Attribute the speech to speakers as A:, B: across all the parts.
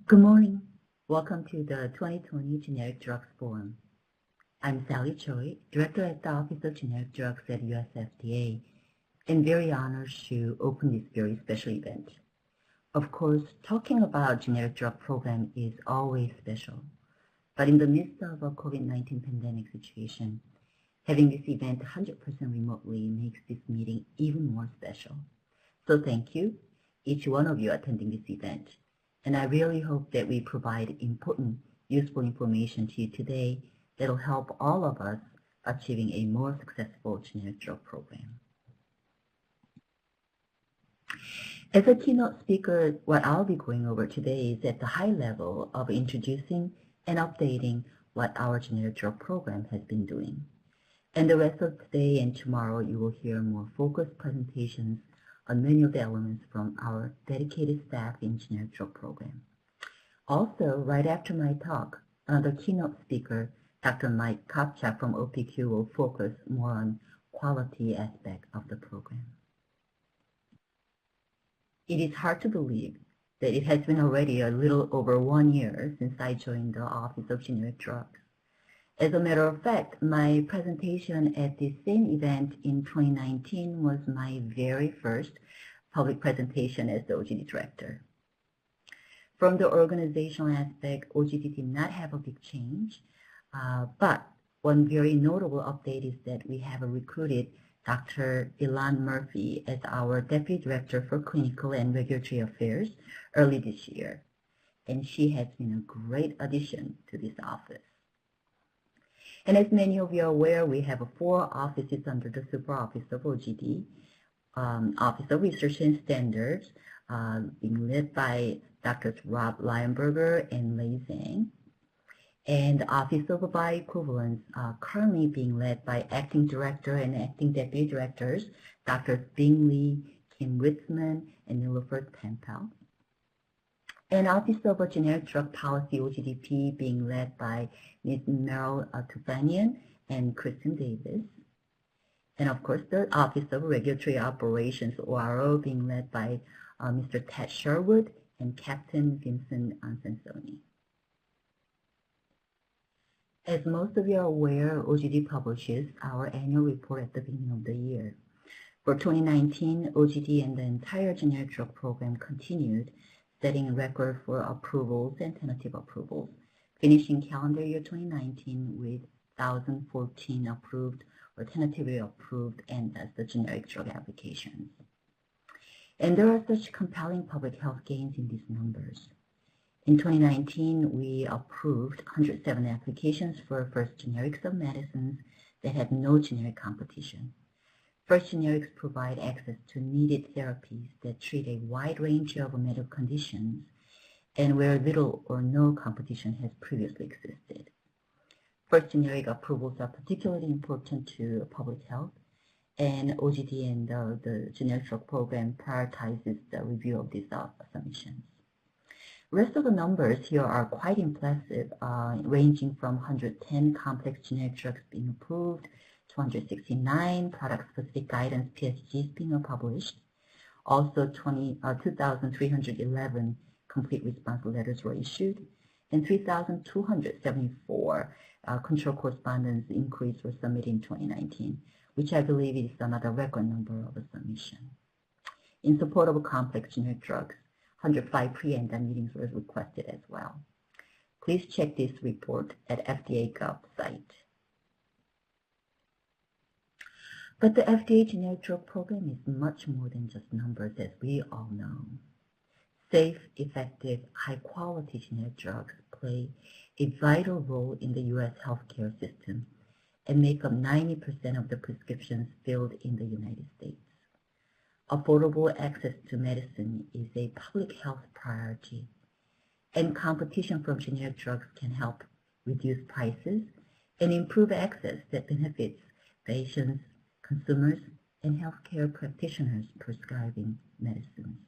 A: Good morning. Welcome to the 2020 Generic Drugs Forum. I'm Sally Choi, Director at the Office of Generic Drugs at US FDA, and very honored to open this very special event. Of course, talking about generic drug program is always special, but in the midst of a COVID-19 pandemic situation, having this event 100% remotely makes this meeting even more special. So thank you, each one of you attending this event. And I really hope that we provide important, useful information to you today that will help all of us achieving a more successful generic drug program. As a keynote speaker, what I'll be going over today is at the high level of introducing and updating what our generic drug program has been doing. And the rest of today and tomorrow, you will hear more focused presentations on many of the elements from our dedicated staff in generic drug program. Also, right after my talk, another keynote speaker, Dr. Mike Kopchak from OPQ, will focus more on quality aspect of the program. It is hard to believe that it has been already a little over 1 year since I joined the Office of Generic Drugs. As a matter of fact, my presentation at the same event in 2019 was my very first public presentation as the OGD director. From the organizational aspect, OGD did not have a big change, but one very notable update is that we have recruited Dr. Ilan Murphy as our Deputy Director for Clinical and Regulatory Affairs early this year, and she has been a great addition to this office. And as many of you are aware, we have 4 offices under the Super Office of OGD, Office of Research and Standards, being led by Drs. Rob Lionberger and Lei Zhang, and the Office of Bioequivalence currently being led by Acting Director and Acting Deputy Directors, Drs. Bing Lee, Kim Ritzman, and Nilofer Tempel. And Office of Generic Drug Policy, OGDP, being led by Ms. Meryl Tufanian and Kristen Davis. And of course, the Office of Regulatory Operations, ORO, being led by Mr. Ted Sherwood and Captain Vincent Ansensoni. As most of you are aware, OGD publishes our annual report at the beginning of the year. For 2019, OGD and the entire generic drug program continued, setting a record for approvals and tentative approvals, finishing calendar year 2019 with 1,014 approved or tentatively approved ANDAs, the generic drug applications. And there are such compelling public health gains in these numbers. In 2019, we approved 107 applications for first generics of medicines that had no generic competition. First generics provide access to needed therapies that treat a wide range of medical conditions and where little or no competition has previously existed. First generic approvals are particularly important to public health, and OGD and the generic drug program prioritizes the review of these submissions. The rest of the numbers here are quite impressive, ranging from 110 complex generic drugs being approved, 269 product-specific guidance PSGs being published. Also, 2,311 complete response letters were issued, and 3,274 control correspondence inquiries were submitted in 2019, which I believe is another record number of submission. In support of complex generic drugs, 105 pre-ANDA meetings were requested as well. Please check this report at FDA.gov site. But the FDA generic drug program is much more than just numbers, as we all know. Safe, effective, high-quality generic drugs play a vital role in the U.S. healthcare system and make up 90% of the prescriptions filled in the United States. Affordable access to medicine is a public health priority, and competition from generic drugs can help reduce prices and improve access that benefits patients, consumers, and healthcare practitioners prescribing medicines.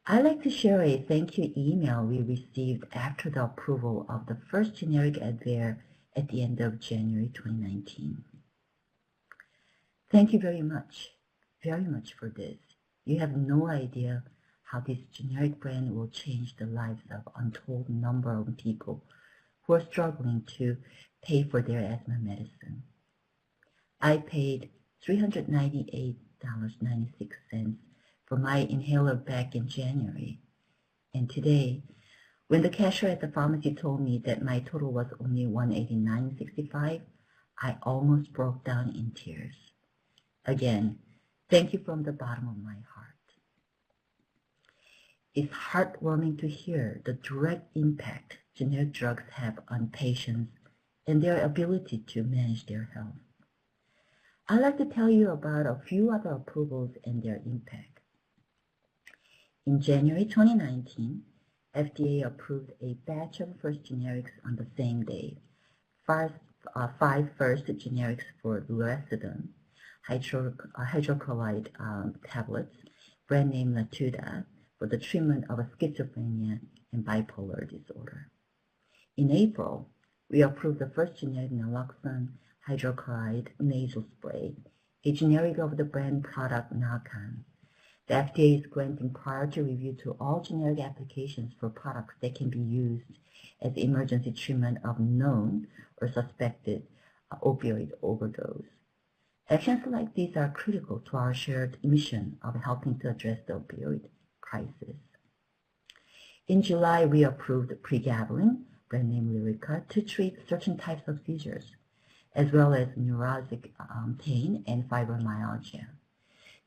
A: I'd like to share a thank you email we received after the approval of the first generic Advair at the end of January 2019. Thank you very much for this. You have no idea how this generic brand will change the lives of untold number of people who are struggling to pay for their asthma medicine. I paid $398.96 for my inhaler back in January, and today, when the cashier at the pharmacy told me that my total was only $189.65, I almost broke down in tears. Again, thank you from the bottom of my heart. It's heartwarming to hear the direct impact generic drugs have on patients and their ability to manage their health. I'd like to tell you about a few other approvals and their impact. In January 2019, FDA approved a batch of first generics on the same day. Five first generics for Lurecidone, hydrochloride tablets, brand name Latuda, for the treatment of schizophrenia and bipolar disorder. In April, we approved the first generic naloxone hydrochloride nasal spray, a generic of the brand product Narcan. The FDA is granting priority review to all generic applications for products that can be used as emergency treatment of known or suspected opioid overdose. Actions like these are critical to our shared mission of helping to address the opioid crisis. In July, we approved pregabalin, brand name Lyrica, to treat certain types of seizures, as well as neurologic pain and fibromyalgia.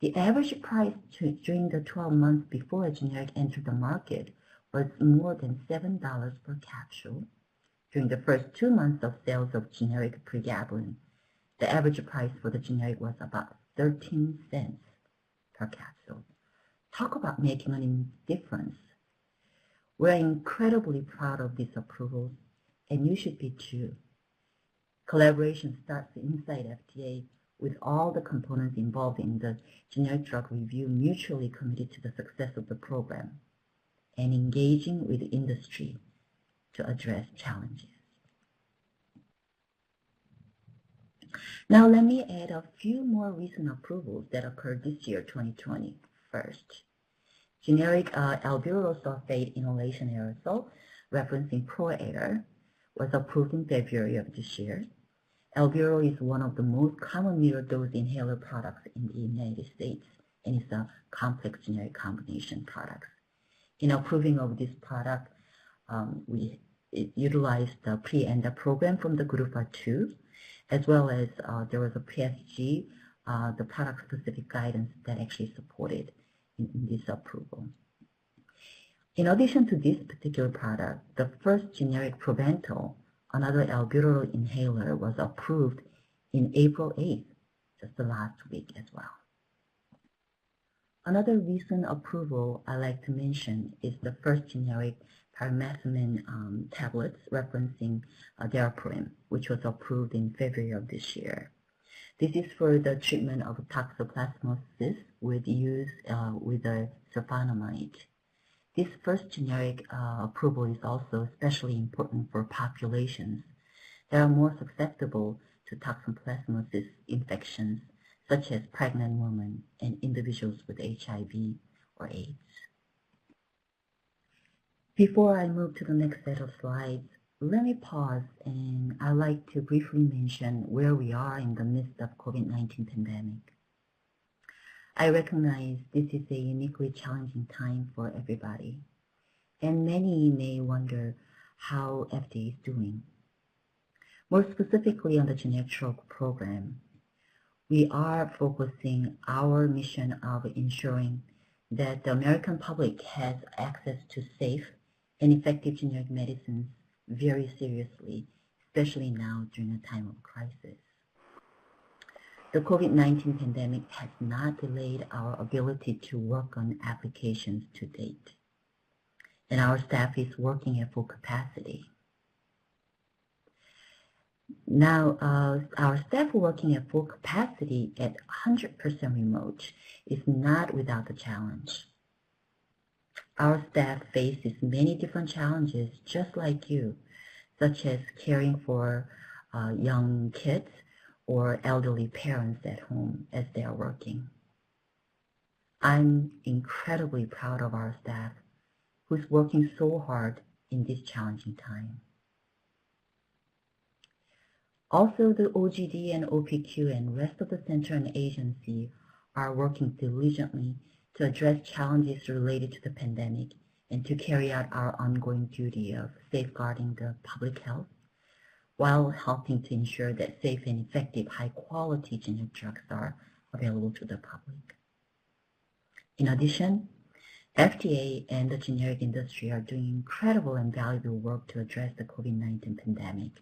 A: The average price during the 12 months before a generic entered the market was more than $7 per capsule. During the first 2 months of sales of generic pregabalin, the average price for the generic was about 13 cents per capsule. Talk about making a difference. We're incredibly proud of these approvals, and you should be too. Collaboration starts inside FDA, with all the components involved in the generic drug review mutually committed to the success of the program and engaging with industry to address challenges. Now let me add a few more recent approvals that occurred this year, 2020. First, generic albuterol sulfate inhalation aerosol, referencing ProAir, was approved in February of this year. Albuterol is one of the most common middle-dose inhaler products in the United States, and is a complex generic combination product. In approving of this product, we utilized the pre-ANDA program from the GDUFA 2, as well as there was a PSG, the product-specific guidance that actually supported in this approval. In addition to this particular product, the first generic Proventil, another albuterol inhaler, was approved in April 8th, just the last week as well. Another recent approval I like to mention is the first generic pyrimethamine tablets, referencing Daraprim, which was approved in February of this year. This is for the treatment of toxoplasmosis with use with the sulfonamide. This first generic approval is also especially important for populations that are more susceptible to toxoplasmosis infections, such as pregnant women and individuals with HIV or AIDS. Before I move to the next set of slides, let me pause, and I'd like to briefly mention where we are in the midst of COVID-19 pandemic. I recognize this is a uniquely challenging time for everybody, and many may wonder how FDA is doing. More specifically on the generic drug program, we are focusing our mission of ensuring that the American public has access to safe and effective generic medicines very seriously, especially now during a time of crisis. The COVID-19 pandemic has not delayed our ability to work on applications to date, and our staff is working at full capacity. Now, our staff working at full capacity at 100% remote is not without a challenge. Our staff faces many different challenges just like you, such as caring for young kids or elderly parents at home as they are working. I'm incredibly proud of our staff who's working so hard in this challenging time. Also, the OGD and OPQ and rest of the center and agency are working diligently to address challenges related to the pandemic and to carry out our ongoing duty of safeguarding the public health while helping to ensure that safe and effective high-quality generic drugs are available to the public. In addition, FDA and the generic industry are doing incredible and valuable work to address the COVID-19 pandemic.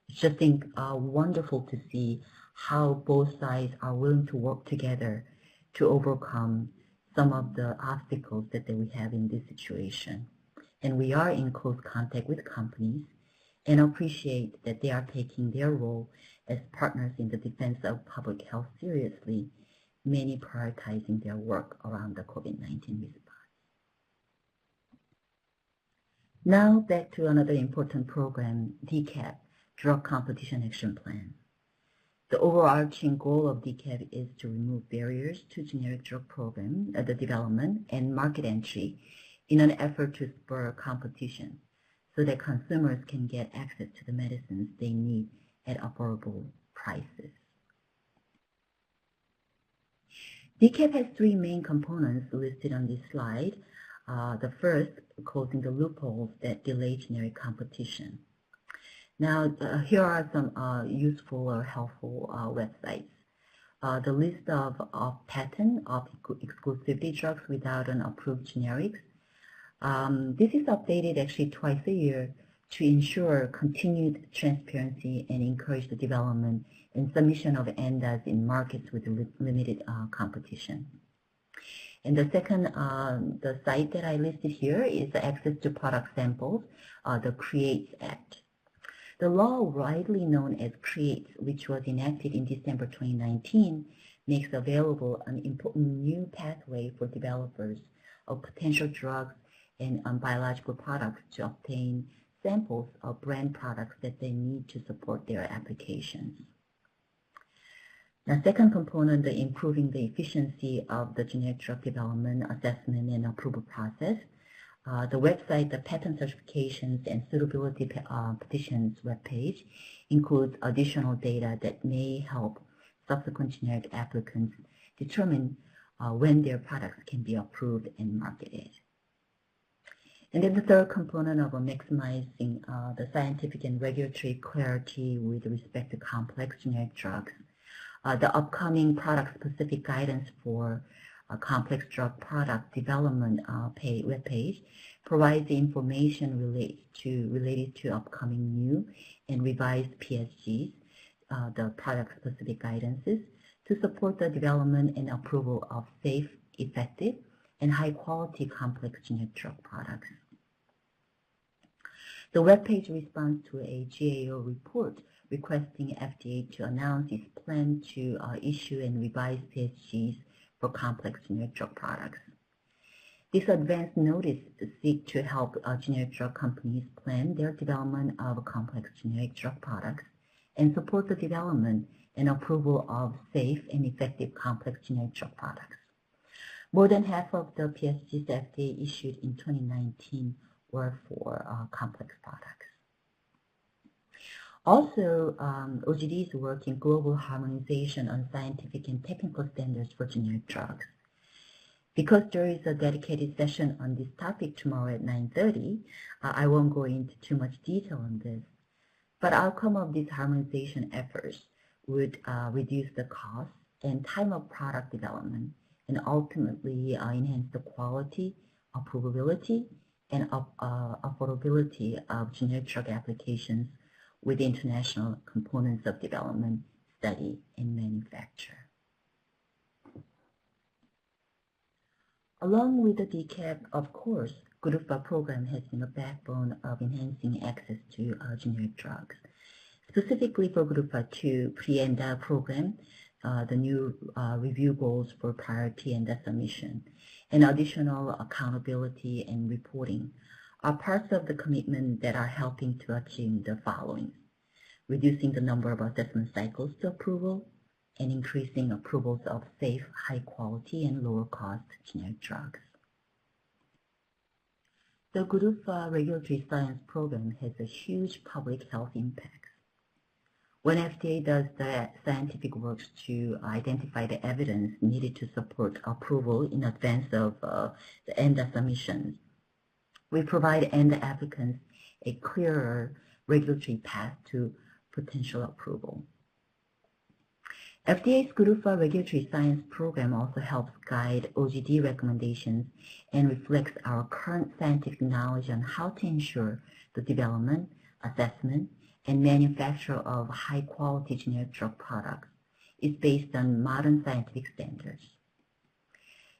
A: It's just wonderful to see how both sides are willing to work together to overcome some of the obstacles that we have in this situation. And we are in close contact with companies and appreciate that they are taking their role as partners in the defense of public health seriously, many prioritizing their work around the COVID-19 response. Now back to another important program, DCAP, Drug Competition Action Plan. The overarching goal of DCAP is to remove barriers to generic drug program, the development and market entry in an effort to spur competition so that consumers can get access to the medicines they need at affordable prices. DCAP has three main components listed on this slide. The first, closing the loopholes that delay generic competition. Now, here are some useful or helpful websites. The list of patent of exclusivity drugs without an approved generics. This is updated actually twice a year to ensure continued transparency and encourage the development and submission of ANDAs in markets with limited competition. And the second, the site that I listed here is the access to product samples, the CREATES Act. The law widely known as CREATES, which was enacted in December 2019, makes available an important new pathway for developers of potential drugs and biological products to obtain samples of brand products that they need to support their applications. The second component, the improving the efficiency of the generic drug development, assessment, and approval process. The website, the Patent Certifications and Suitability Petitions webpage, includes additional data that may help subsequent generic applicants determine when their products can be approved and marketed. And then the third component of maximizing the scientific and regulatory clarity with respect to complex generic drugs. The upcoming product-specific guidance for complex drug product development webpage provides the information related to upcoming new and revised PSGs, the product-specific guidances, to support the development and approval of safe, effective, and high-quality complex generic drug products. The webpage responds to a GAO report requesting FDA to announce its plan to issue and revise PSGs for complex generic drug products. This advance notice seeks to help generic drug companies plan their development of complex generic drug products and support the development and approval of safe and effective complex generic drug products. More than half of the PSGs FDA issued in 2019 were for complex products. Also, OGD is working global harmonization on scientific and technical standards for generic drugs. Because there is a dedicated session on this topic tomorrow at 9:30, I won't go into too much detail on this. But outcome of these harmonization efforts would reduce the cost and time of product development and ultimately enhance the quality, approvability, and affordability of generic drug applications with international components of development, study, and manufacture. Along with the DCAP, of course, GDUFA program has been a backbone of enhancing access to generic drugs. Specifically for GDUFA 2 pre-ANDA program, the new review goals for priority ANDA submission and additional accountability and reporting are parts of the commitment that are helping to achieve the following: reducing the number of assessment cycles to approval, and increasing approvals of safe, high quality, and lower cost generic drugs. The GDUFA Regulatory Science Program has a huge public health impact. When FDA does the scientific work to identify the evidence needed to support approval in advance of the ANDA submissions, we provide ANDA applicants a clearer regulatory path to potential approval. FDA's GDUFA Regulatory Science Program also helps guide OGD recommendations and reflects our current scientific knowledge on how to ensure the development, assessment, and manufacture of high-quality generic drug products is based on modern scientific standards.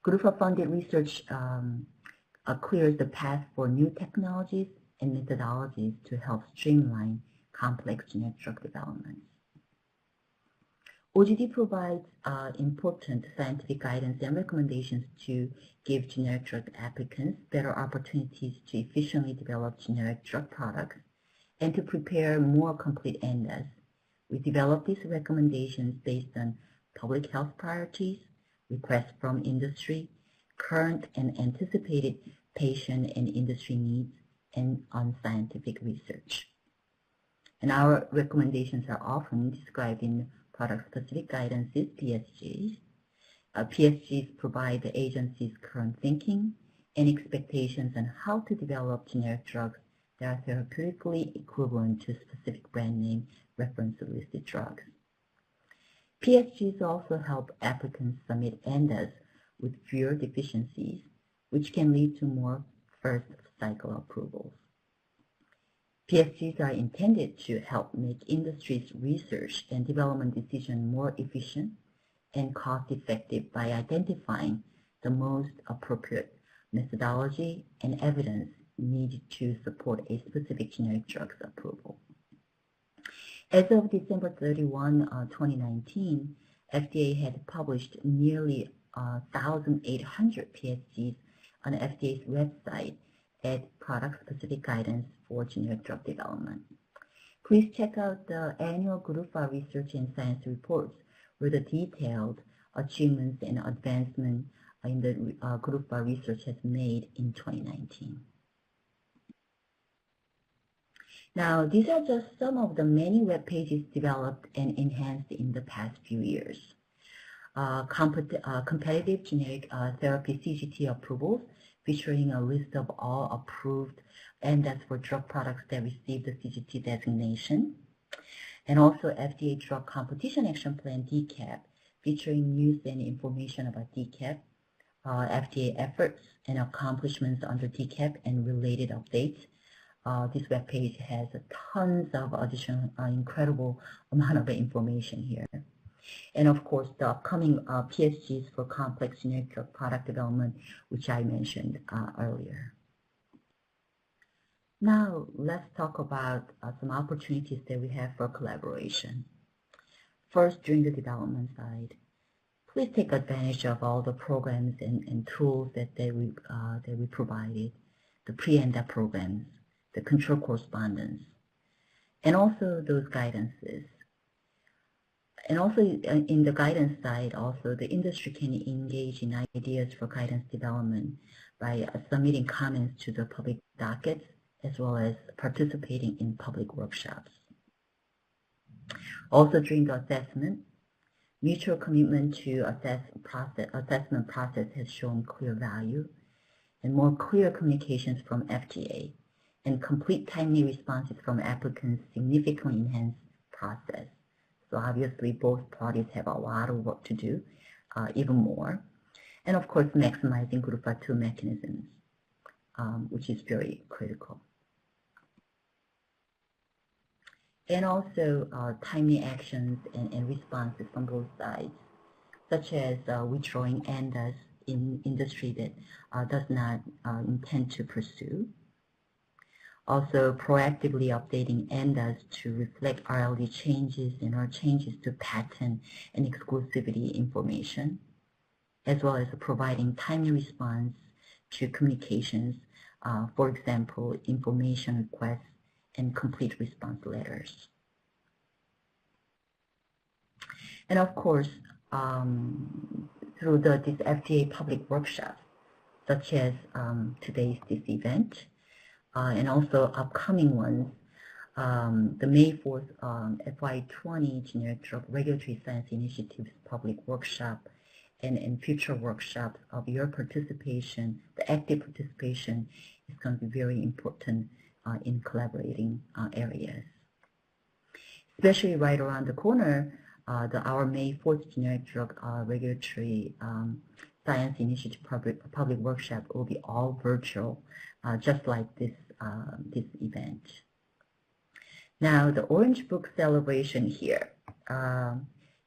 A: GDUFA-funded research clears the path for new technologies and methodologies to help streamline complex generic drug development. OGD provides important scientific guidance and recommendations to give generic drug applicants better opportunities to efficiently develop generic drug products and to prepare more complete ANDAs. We develop these recommendations based on public health priorities, requests from industry, current and anticipated patient and industry needs, and on scientific research. And our recommendations are often described in product-specific guidances, PSGs. PSGs provide the agency's current thinking and expectations on how to develop generic drugs that are therapeutically equivalent to specific brand name reference-listed drugs. PSGs also help applicants submit ANDAs with fewer deficiencies, which can lead to more first-cycle approvals. PSGs are intended to help make industry's research and development decision more efficient and cost-effective by identifying the most appropriate methodology and evidence needed to support a specific generic drug's approval. As of December 31, 2019, FDA had published nearly 1,800 PSGs on FDA's website at product-specific guidance for generic drug development. Please check out the annual GDUFA Research and Science reports where the detailed achievements and advancement in the GDUFA research has made in 2019. Now, these are just some of the many web pages developed and enhanced in the past few years. Competitive generic therapy CGT approvals featuring a list of all approved ANDAs for drug products that received the CGT designation. And also FDA Drug Competition Action Plan, DCAP, featuring news and information about DCAP, FDA efforts and accomplishments under DCAP and related updates. This webpage has tons of additional incredible amount of information here. And of course, the upcoming PSGs for complex generic drug product development, which I mentioned earlier. Now, let's talk about some opportunities that we have for collaboration. First, during the development side, please take advantage of all the programs and tools that we provided, the pre-ANDA programs, the control correspondence, and also those guidances. And also in the guidance side, also the industry can engage in ideas for guidance development by submitting comments to the public dockets as well as participating in public workshops. Also during the assessment, mutual commitment to assessment process has shown clear value, and more clear communications from FDA and complete timely responses from applicants significantly enhance process. So obviously both parties have a lot of work to do, even more. And of course maximizing GDUFA 2 mechanisms, which is very critical. And also timely actions and responses from both sides, such as withdrawing ANDAs in industry that does not intend to pursue. Also proactively updating ANDAs to reflect RLD changes and or changes to patent and exclusivity information, as well as providing timely response to communications, for example, information requests and complete response letters. And of course, through this FDA public workshops, such as today's this event, and also upcoming ones, the May 4th FY20 Generic Drug Regulatory Science Initiatives Public Workshop, and future workshops of your participation, the active participation is going to be very important in collaborating areas. Especially right around the corner, our May 4th Generic Drug Regulatory Science Initiative public workshop will be all virtual, just like this event. Now, the Orange Book celebration here.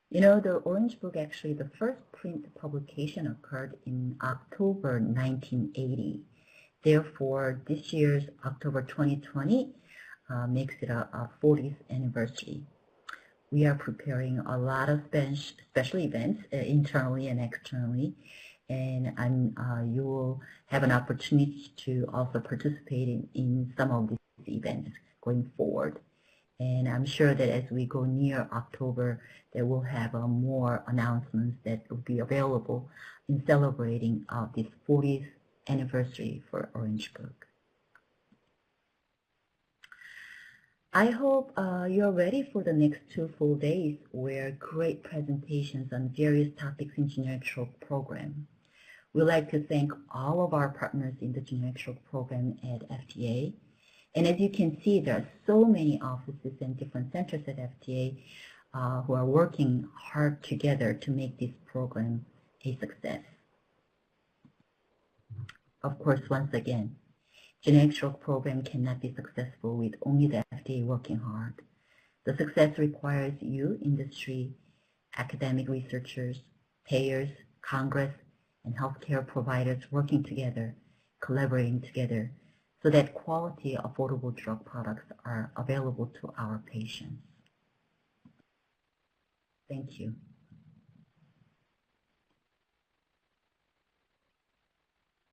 A: You know, the Orange Book, actually, the first print publication occurred in October 1980. Therefore, this year's October 2020 makes it a 40th anniversary. We are preparing a lot of special events internally and externally, and you will have an opportunity to also participate in some of these events going forward. And I'm sure that as we go near October, that we'll have more announcements that will be available in celebrating this 40th anniversary for Orange Book. I hope you're ready for the next 2 full days where great presentations on various topics in generic drug program. We'd like to thank all of our partners in the generic drug program at FDA. And as you can see, there are so many offices and different centers at FDA who are working hard together to make this program a success. Of course, once again, generic drug program cannot be successful with only the FDA working hard. The success requires you, industry, academic researchers, payers, Congress, and healthcare providers working together, collaborating together, so that quality, affordable drug products are available to our patients. Thank you.